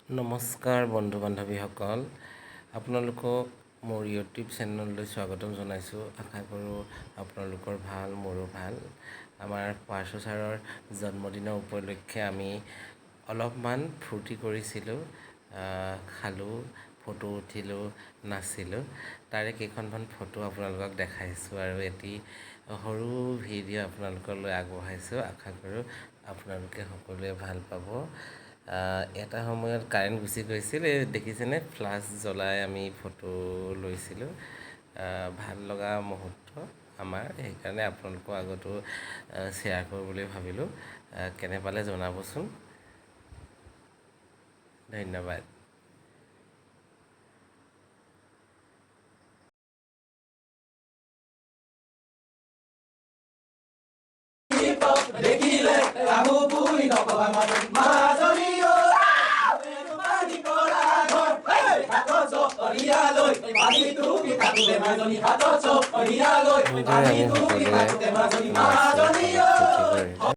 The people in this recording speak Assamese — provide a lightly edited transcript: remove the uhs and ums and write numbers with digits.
নমস্কাৰ বন্ধু বান্ধৱীসকল, আপোনালোকক মোৰ ইউটিউব চেনেললৈ স্বাগতম জনাইছোঁ। আশা কৰোঁ আপোনালোকৰ ভাল, মোৰো ভাল। আমাৰ পাৰ্থ ছাৰৰ জন্মদিনৰ উপলক্ষে আমি অলপমান ফূৰ্তি কৰিছিলোঁ, খালোঁ, ফটো উঠিলোঁ, নাচিলোঁ। তাৰে কেইখনমান ফটো আপোনালোকক দেখাইছোঁ আৰু এটি সৰু ভিডিঅ' আপোনালোকলৈ আগবঢ়াইছোঁ। আশা কৰোঁ আপোনালোকে সকলোৱে ভাল পাব। এটা সময়ত কাৰেণ্ট গুচি গৈছিল, এই দেখিছেনে, ফ্লাছ জ্বলাই আমি ফটো লৈছিলোঁ। ভাল লগা মুহূৰ্ত আমাৰ, সেইকাৰণে আপোনালোকৰ আগতো শ্বেয়াৰ কৰোঁ বুলি ভাবিলোঁ। কেনে পালে জনাবচোন। ধন্যবাদ। দেখিলে ৰাহু পুৰি নকবা মানুহ মাজনীয় পানী কৰা ঘৰ হাতত চৰিয়ালৈ পানী তুমি কাটোতে মাজনী হাতত চৰিয়ালৈ পানী তুমি কাটোতে মাজনী মাজনীয়